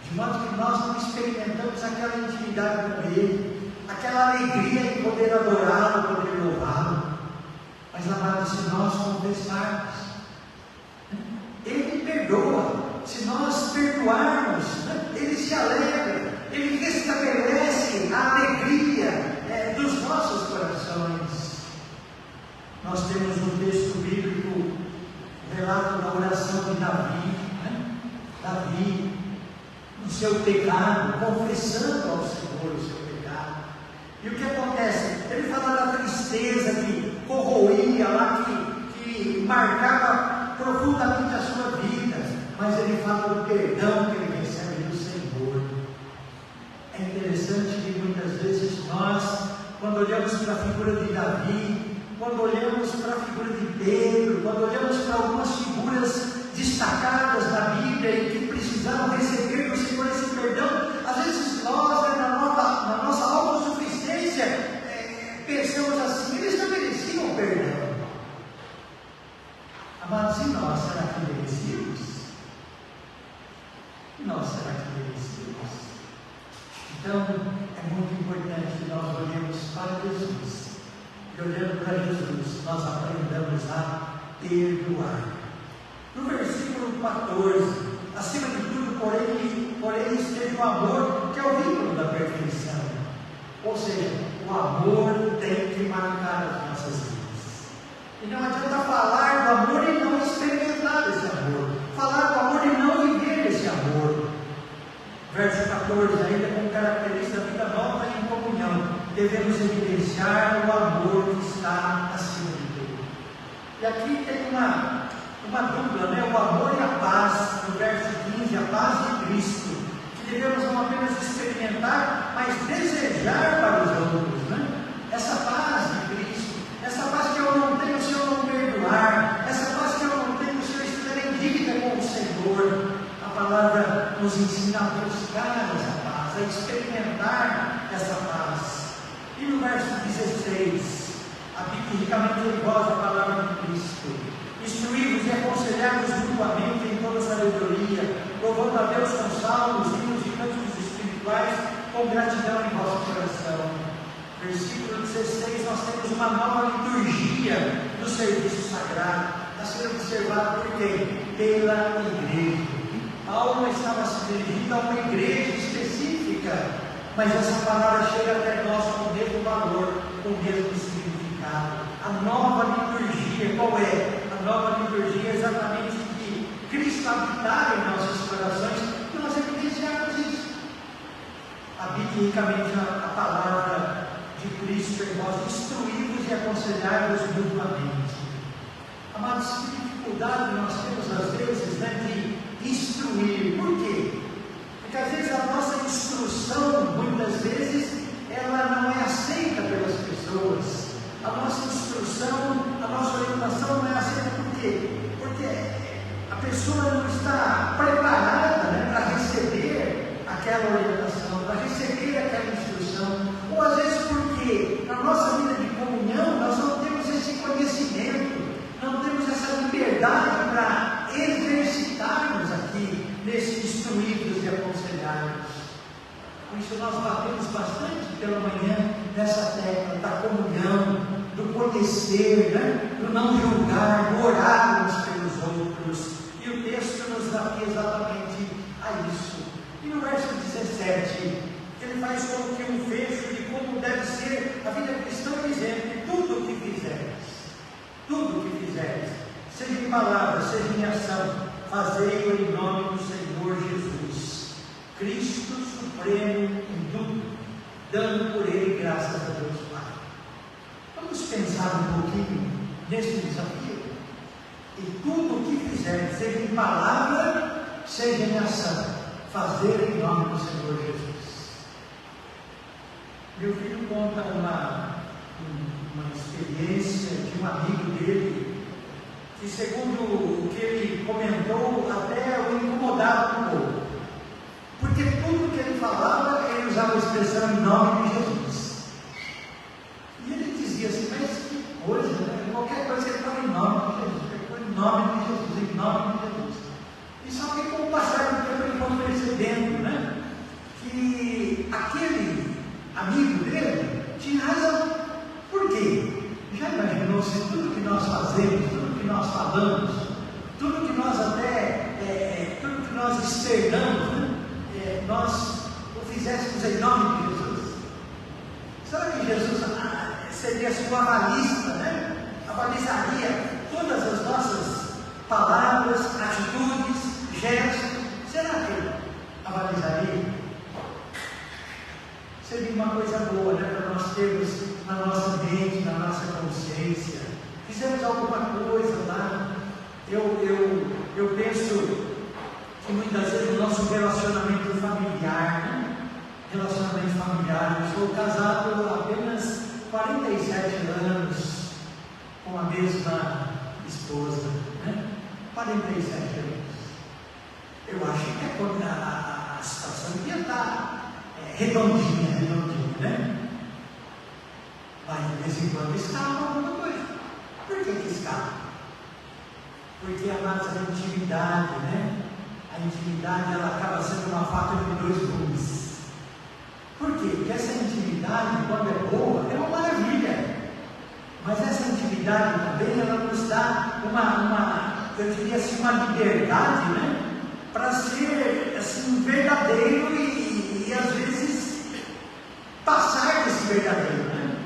De modo que nós não experimentamos aquela intimidade com Ele, aquela alegria em poder adorá-lo, poder louvá-lo. Mas, amados, se nós confessarmos, Ele perdoa. Se nós perdoarmos, Ele se alegra, Ele restabelece a alegria dos nossos corações. Nós temos no texto bíblico o relato da oração de Davi, Davi, no seu pecado, confessando ao Senhor o seu pecado. E o que acontece? Ele fala da tristeza que corroía lá, que marcava profundamente a sua vida, mas ele fala do perdão que ele recebe do Senhor. É interessante que muitas vezes nós, quando olhamos para a figura de Davi, quando olhamos para a figura de Pedro, quando olhamos para algumas figuras destacadas na Bíblia e que precisaram receber do Senhor esse perdão, às vezes nós, na nossa autossuficiência, pensamos assim: eles não mereciam perdão. Amados, e nós, será que merecíamos? E nós, será que merecíamos? Então, é muito importante que nós olhemos para Jesus. E olhando para Jesus, nós aprendamos a perdoar. No versículo 14, acima de tudo, porém esteja o amor, que é o vínculo da perfeição. Ou seja, o amor tem que marcar as nossas vidas. E não adianta falar do amor e não experimentar esse amor. Falar do amor e não viver esse amor. Verso 14, ainda como característica da vida nova e em comunhão, devemos evidenciar o amor que está acima de tudo. E aqui tem uma dupla, o amor e a paz, no verso 15, a paz de Cristo, que devemos não apenas experimentar, mas desejar para os outros, essa paz de Cristo, essa paz que eu não tenho se eu não perdoar, essa paz que eu não tenho se eu estiver em dívida com o Senhor. A palavra nos ensina a buscar essa paz, a experimentar essa paz. E no verso 16, habite ricamente em vós a palavra de Cristo, instruí-vos e aconselhar-vos mutuamente em toda sabedoria, louvando a Deus com salmos, hinos e cânticos espirituais, com gratidão em vosso coração. Versículo 16, nós temos uma nova liturgia do serviço sagrado, a ser observado por quem? Pela igreja. Paulo estava se dirigindo a uma igreja específica, mas essa palavra chega até nós com o mesmo valor, com o mesmo significado. A nova liturgia, qual é? A nova liturgia é exatamente que Cristo habitar em nossos corações, e nós evidenciarmos isso. Habite ricamente a palavra de Cristo em vós, instruí-vos e aconselhar-vos mutuamente. Amados, que dificuldade nós temos às vezes, de instruir. Por quê? Porque às vezes a nossa instrução, muitas vezes, ela não é aceita pelas pessoas. A nossa instrução, a nossa orientação não é aceita por quê? Porque a pessoa não está preparada para receber aquela orientação, para receber aquela instrução. Ou às vezes porque na nossa vida de comunhão nós não temos esse conhecimento, não temos essa liberdade para exercitarmos aqui nesse instruídos e aconselharmos. Por isso nós batemos bastante pela manhã nessa tecla da comunhão, do conhecer, do não julgar, do orar uns pelos outros. E o texto nos desafia exatamente a isso. E no verso 17, ele faz como que um fecho de como deve ser a vida cristã, dizendo que tudo o que fizeres, seja em palavra, seja em ação, fazei-o em nome do Senhor Jesus, Cristo supremo em tudo, dando por ele graças a Deus Pai. Vamos pensar um pouquinho nesse desafio. E tudo o que fizer, seja em palavra, seja em ação, fazer em nome do Senhor Jesus. Meu filho conta uma experiência de um amigo dele, que segundo o que ele comentou, até o incomodava um pouco, porque tudo que ele falava, ele usava a expressão em nome de Jesus. E ele dizia assim, mas que coisa, né? Qualquer coisa que ele fala em nome de Jesus, em nome de Jesus, em nome de Jesus. E só que com o passar do tempo ele foi percebendo, né, que aquele amigo dele tinha razão. Por quê? Já imaginou se tudo que nós fazemos, tudo que nós falamos, tudo que nós tudo que nós externamos, né, nós o fizéssemos em nome de Jesus? Será que Jesus seria assim, um avalista, né? Avalizaria todas as nossas palavras, atitudes, gestos? Será que ele avalizaria? Seria uma coisa boa, né, para nós termos na nossa mente, na nossa consciência. Fizemos alguma coisa lá. Eu penso que muitas vezes o nosso relacionamento familiar, né? Relacionamento familiar, eu sou casado há apenas 47 anos com a mesma esposa, né? 47 anos. Eu acho que a situação devia estar redondinha, né? Mas de vez em quando escapa alguma coisa. Por que escapa? Porque a nossa intimidade, né? A intimidade, ela acaba sendo uma faca de dois gumes. Por quê? Porque essa intimidade, quando é boa, é uma maravilha. Mas essa intimidade também, ela nos dá eu diria assim, uma liberdade, né? Para ser assim, verdadeiro e às vezes passar desse verdadeiro, né?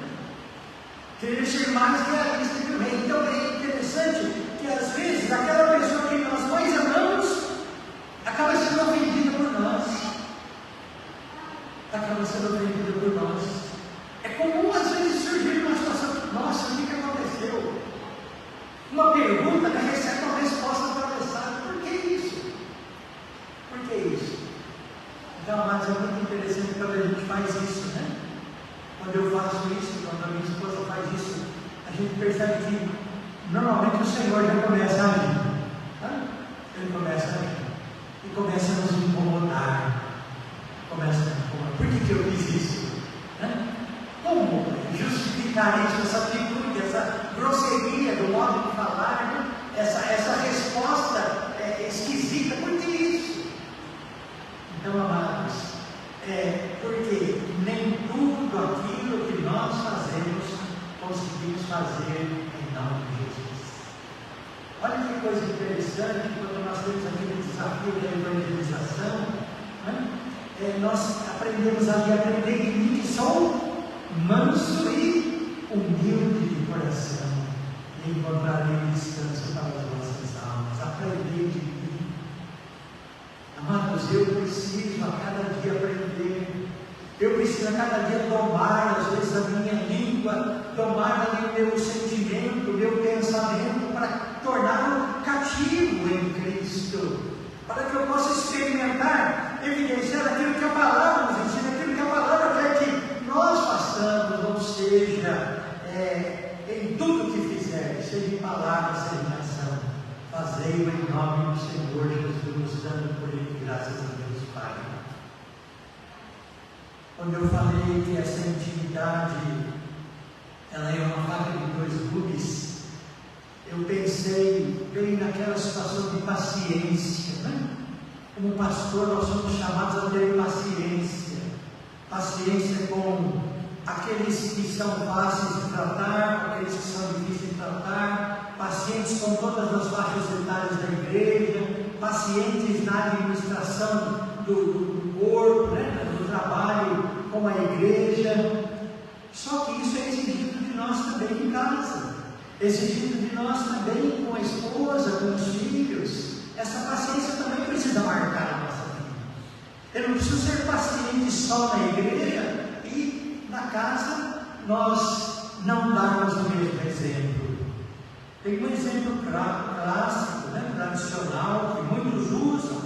Querer ser mais realista que o rei. Então é interessante que às vezes aquela pessoa que nós mais amamos acaba sendo ofendida por nós. Acaba sendo ofendida por nós. É comum às vezes surgir uma situação, nossa, o que aconteceu? Uma pergunta que recebe uma resposta atravessada. Por que isso? Por que isso? Então, mas é muito interessante quando a gente faz isso, né? Quando eu faço isso, quando a minha esposa faz isso, a gente percebe que normalmente o Senhor já começa a agir. Tá? Ele começa a agir. E começa a nos incomodar. Começa a nos incomodar. Por que eu fiz isso? Né? Como justificar isso, essa atitude, essa grosseria do modo de falar, né? essa resposta esquisita? Por que isso? Então, amados, porque nem tudo aquilo que nós fazemos conseguimos fazer em nome de Jesus. Olha que coisa interessante, quando nós temos aquele desafio da evangelização, né? Nós aprendemos a aprender de mim que sou manso e humilde de coração, e encontrarei descanso para as vossas almas. Aprender de mim. Amados, eu preciso a cada dia aprender. Eu preciso a cada dia domar, às vezes, a minha língua, domar ali o meu sentimento, o meu pensamento, para torná-lo cativo em Cristo, para que eu possa experimentar, evidenciar aquilo que a palavra nos ensina, aquilo que a palavra quer que nós façamos, ou seja, em tudo que fizer, seja em palavra, seja em ação, fazei-o em nome do Senhor Jesus, dando por ele graças a Deus Pai. Quando eu falei que essa intimidade, ela é uma faca de dois gumes, eu pensei bem naquela situação de paciência, né? Como pastor, nós somos chamados a ter paciência. Paciência com aqueles que são fáceis de tratar, com aqueles que são difíceis de tratar, pacientes com todas as faixas etárias da igreja, pacientes na administração do corpo, né? Do trabalho com a igreja. Só que isso é exigido de nós também em casa, exigido de nós também com a esposa, com os filhos. Essa paciência também precisa marcar a nossa vida. Eu não preciso ser paciente só na igreja e na casa nós não darmos o mesmo exemplo. Tem um exemplo clássico, né, tradicional, que muitos usam,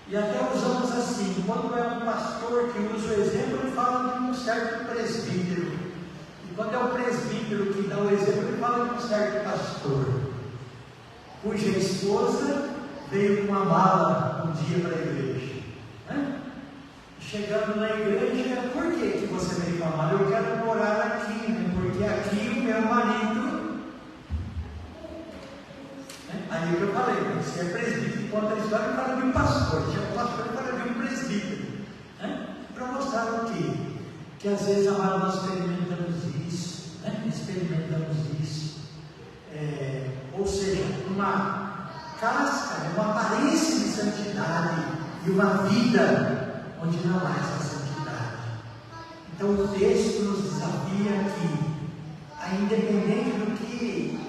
e até usamos assim, quando é um pastor que usa o exemplo, ele fala de um certo presbítero. E quando é o presbítero que dá o exemplo, ele fala de um certo pastor, cuja esposa veio com uma mala um dia para a igreja. Né? Chegando na igreja, por que você veio com a mala? Eu quero morar aqui, né? Porque aqui o meu marido. Né? Aí eu falei, se é presbítero, conta a história, fala de um pastor. Se é um pastor, fala de um presbítero. Né? Para mostrar o quê? Que às vezes, amado, nós experimentamos isso. Né? Experimentamos isso. Ou seja, uma casca, uma aparência de santidade e uma vida onde não há essa santidade. Então o texto nos desafia que, independente do que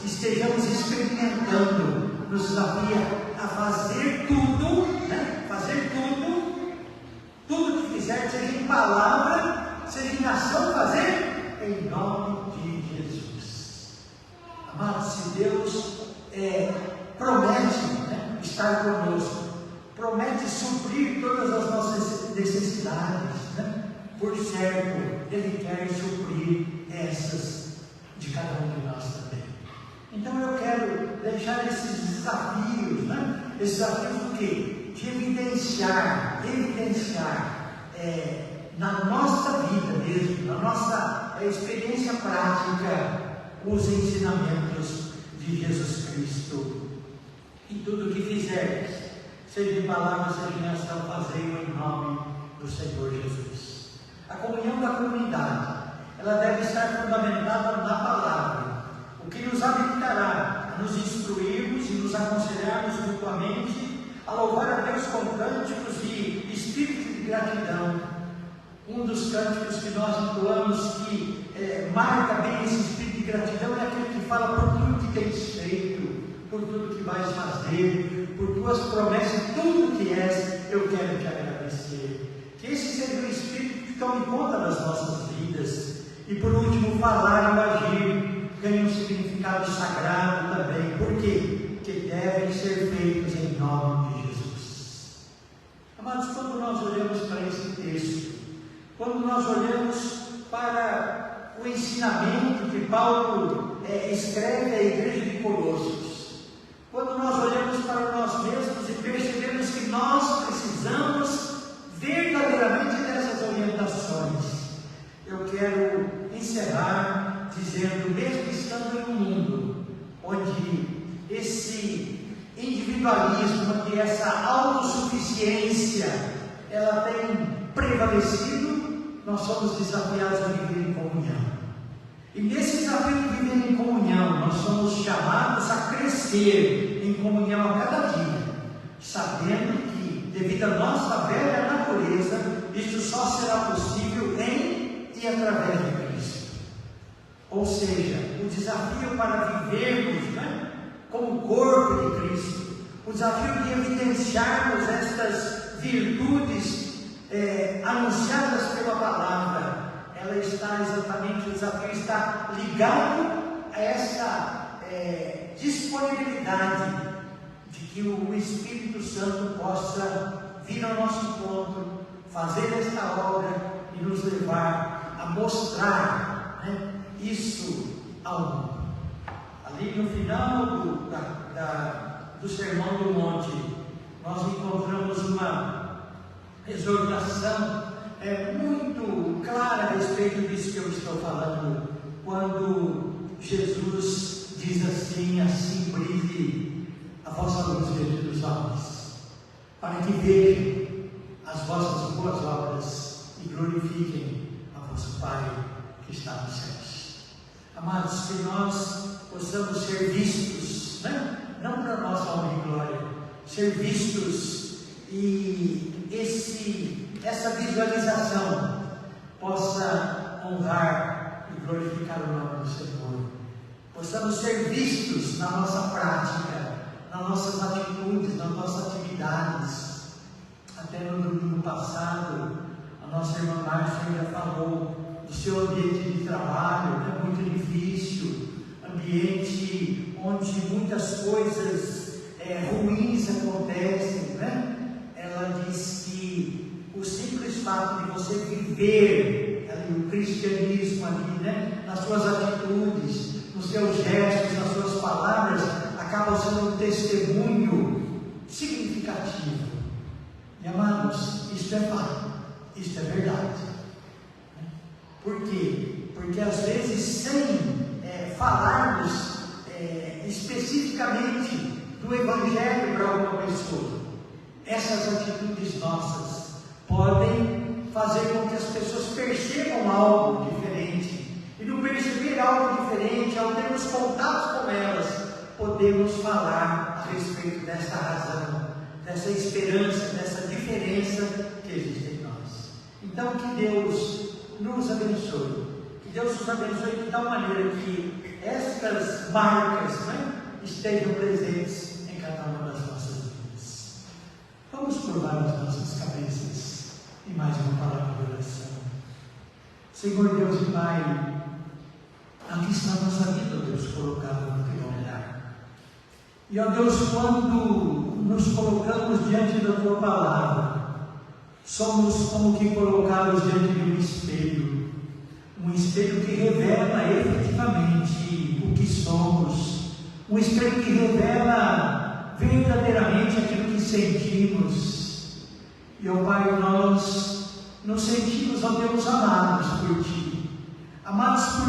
estejamos experimentando, nos desafia a fazer tudo, né? Fazer tudo que fizer, seja em palavra, seja em ação, fazer em nome de Jesus. Amados, se Deus promete, né, estar conosco, promete suprir todas as nossas necessidades, né? Por certo, Ele quer suprir essas de cada um de nós também. Então eu quero deixar esses desafios, né? Esses desafios do quê? De evidenciar na nossa vida mesmo, na nossa experiência prática, os ensinamentos de Jesus Cristo. E tudo o que fizermos, seja em palavra, seja em ação, fazei-o em nome do Senhor Jesus. A comunhão da comunidade, ela deve estar fundamentada na palavra, o que nos habilitará a nos instruirmos e nos aconselharmos mutuamente, a louvar a Deus com cânticos de espírito de gratidão. Um dos cânticos que nós entoamos que marca bem esse espírito de gratidão é aquele que fala por tudo que tens feito, por tudo que vais fazer, por tuas promessas, tudo que és, eu quero te agradecer. Que esse seja o espírito que tome conta das nossas vidas. E por último, falar e agir ganha um significado sagrado também. Por quê? Que devem ser feitos em nome de Jesus. Amados, quando nós olhamos para esse texto, quando nós olhamos para o ensinamento que Paulo escreve à igreja de Colossos, quando nós olhamos para nós mesmos e percebemos que nós precisamos verdadeiramente dessas orientações, eu quero encerrar dizendo, mesmo estando em um mundo onde esse individualismo, onde essa autossuficiência, ela tem prevalecido, nós somos desafiados a viver em comunhão. E nesse desafio de viver em comunhão, nós somos chamados a crescer em comunhão a cada dia, sabendo que, devido à nossa velha natureza, isso só será possível em e através de Cristo. Ou seja, o desafio para vivermos, né, como corpo de Cristo, o desafio de evidenciarmos estas virtudes anunciadas pela palavra, ela está exatamente, o desafio está ligado a essa disponibilidade de que o Espírito Santo possa vir ao nosso encontro, fazer esta obra e nos levar a mostrar, né, isso ao mundo. Ali no final do Sermão do Monte, nós encontramos uma exortação muito clara a respeito disso que eu estou falando, quando Jesus diz assim brilhe a vossa luz diante dos homens, para que vejam as vossas boas obras e glorifiquem a vosso Pai que está nos céus. Amados, que nós possamos ser vistos, né? Não para nossa honra e glória, ser vistos, e essa visualização possa honrar e glorificar o nome do Senhor. Possamos ser vistos na nossa prática, nas nossas atitudes, nas nossas atividades. Até no domingo passado, a nossa irmã Márcia ainda falou do seu ambiente de trabalho, né, muito difícil, ambiente onde muitas coisas ruins acontecem, né? Ela diz que o simples fato de você viver, o cristianismo ali, né? Nas suas atitudes, nos seus gestos, nas suas palavras, acaba sendo um testemunho significativo. E amados, isto é fato, isto é verdade. Por quê? Porque às vezes, sem falarmos especificamente do Evangelho para alguma pessoa, essas atitudes nossas podem fazer com que as pessoas percebam algo diferente. E no perceber algo diferente, ao termos contato com elas, podemos falar a respeito dessa razão, dessa esperança, dessa diferença que existe em nós. Então, que Deus nos abençoe. Que Deus nos abençoe de tal maneira que estas marcas, né, estejam presentes em cada uma das nossas vidas. Vamos curvar as nossas cabeças e mais uma palavra de oração. Senhor Deus e Pai, aqui está a nossa vida, ó Deus, colocada no teu olhar. E ó Deus, quando nos colocamos diante da tua palavra, somos como que colocados diante de um espelho que revela efetivamente o que somos, um espelho que revela verdadeiramente aquilo que sentimos. E ó Pai, nós nos sentimos, ó Deus, amados por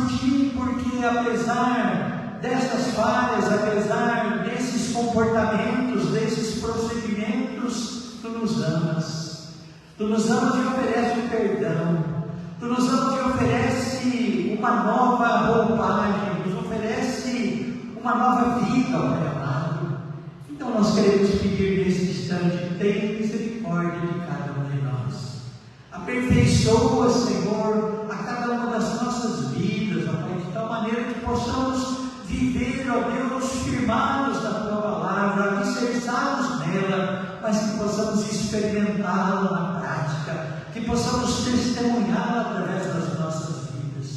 Ti, porque apesar destas falhas, apesar desses comportamentos, desses procedimentos, Tu nos amas. Tu nos amas e oferece o perdão. Tu nos amas e oferece uma nova roupagem, nos oferece uma nova vida, ó Pai amado. Então nós queremos pedir nesse instante, tenha misericórdia de cada um de nós. Aperfeiçoa, Senhor, a cada uma das nossas vidas, ó Pai, de tal maneira que possamos viver, ó Deus, firmados na Tua palavra, alicerçados nela, mas que possamos experimentá-la na prática, que possamos testemunhá-la através das nossas vidas.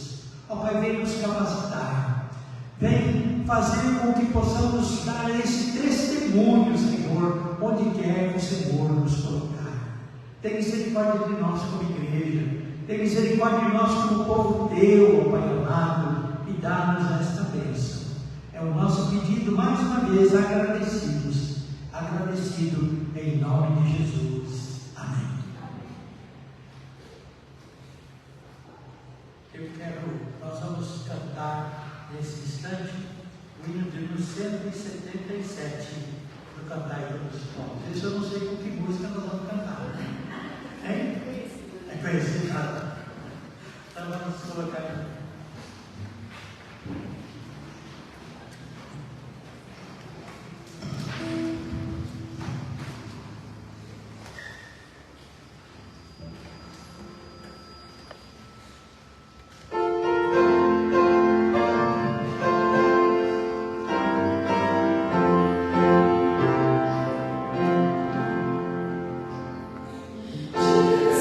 Ó Pai, vem nos capacitar, vem fazer com que possamos dar esse testemunho, Senhor, onde quer que o Senhor nos colocar. Tem misericórdia de nós como igreja, tem misericórdia de nós como povo Teu, ó Pai amado, e dá-nos esta bênção. É o nosso pedido, mais uma vez, agradecido em nome de Jesus. Amém. Nós vamos cantar nesse instante o hino de número 177 do Cantar dos Povos. Isso eu não sei com que música nós vamos cantar. Hein? É conhecido? Então vamos colocar.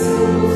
Jesus,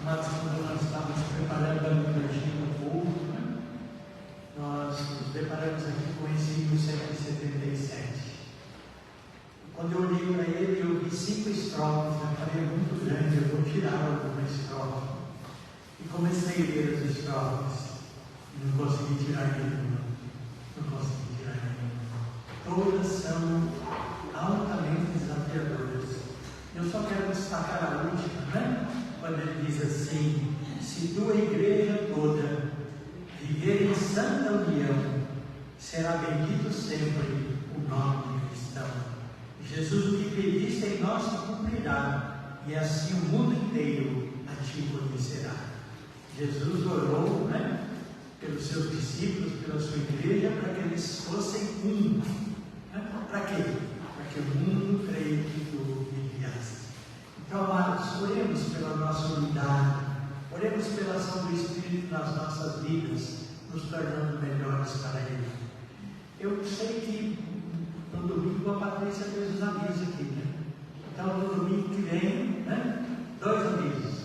Mas quando nós estávamos preparando a liturgia do culto, né, nós nos deparamos aqui com esse hino 177. Quando eu olhei para ele, eu vi 5 estrofes. Eu falei, é muito grande, eu vou tirar alguma estrofe. E comecei a ler as estrofes. E não consegui tirar nenhuma. Não consegui tirar nenhuma. Todas são altamente desafiadoras. Eu só quero destacar a última, né? Quando ele diz assim: se tua igreja toda viver em santa união, será bendito sempre o nome de cristão. Jesus, o que pediste em nós se cumprirá, e assim o mundo inteiro a ti conhecerá. Jesus orou, né, pelos seus discípulos, pela sua igreja, para que eles fossem um. Né? Para quê? Para que o mundo creia que tu me enviaste. Então, amados, oremos pela nossa unidade, oremos pela ação do Espírito nas nossas vidas, nos tornando melhores para Ele. Eu sei que no domingo a Patrícia fez os avisos aqui, né? Então, no domingo que vem, né, 2 avisos.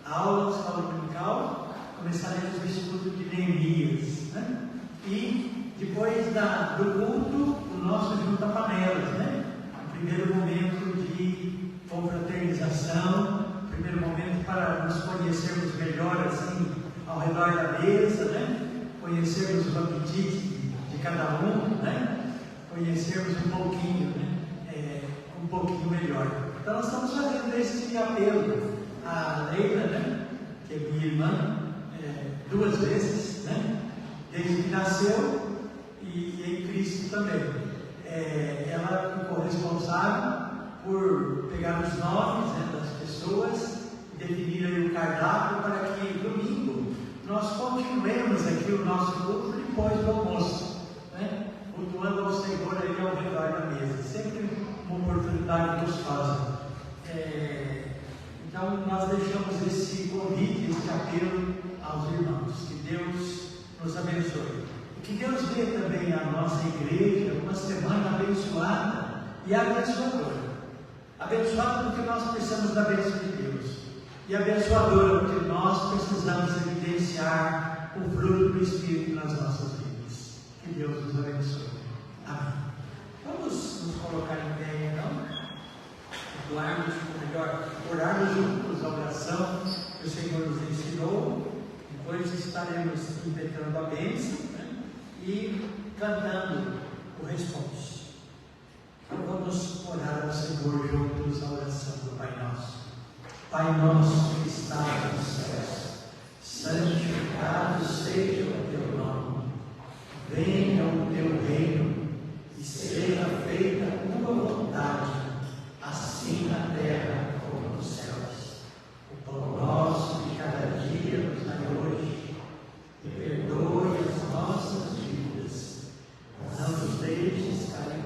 A aula de escola dominical, começaremos o estudo de Neemias, né? E depois do culto, o nosso junta panelas, né? O primeiro momento de confraternização, o primeiro momento para nos conhecermos melhor, assim, ao redor da mesa, né? Conhecermos o apetite de cada um, né? Conhecermos um pouquinho, né? Um pouquinho melhor. Então nós estamos fazendo esse apelo à Leila, né? Que é minha irmã, 2 vezes, né? Desde que nasceu, e em Cristo também. Ela ficou responsável por pegar os nomes, né, das pessoas, definir aí o cardápio para que domingo nós continuemos aqui o nosso culto depois do almoço, né? Cultuando ao Senhor aí ao redor da mesa, sempre uma oportunidade gostosa. Então nós deixamos esse convite, esse apelo aos irmãos. Que Deus nos abençoe. E que Deus dê também à nossa igreja uma semana abençoada e abençoadora. Abençoada porque nós precisamos da bênção de Deus, e abençoadora porque nós precisamos evidenciar o fruto do Espírito nas nossas vidas. Que Deus nos abençoe. Amém. Vamos nos colocar em pé, então, orarmos juntos a oração que o Senhor nos ensinou. Depois estaremos impetrando a bênção, né, e cantando o responso. Então vamos orar ao Senhor juntos a oração do Pai Nosso. Pai nosso que estás nos céus, santificado seja o teu nome. Venha o teu reino e seja feita a tua vontade, assim na terra como nos céus. O pão nosso de cada dia nos dai hoje, e perdoe as nossas dívidas, não nos deixes cair.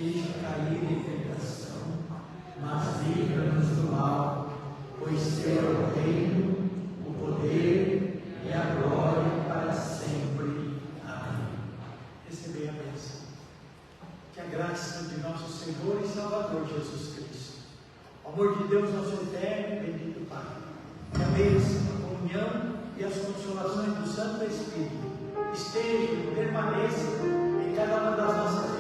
Deixa cair em tentação, mas livra-nos do mal, pois teu é o reino, o poder e a glória para sempre. Amém. Recebei a bênção. Que a graça de nosso Senhor e Salvador Jesus Cristo, o amor de Deus nosso eterno e bendito Pai, que a bênção, a comunhão e as consolações do Santo Espírito estejam e permaneçam em cada uma das nossas vidas,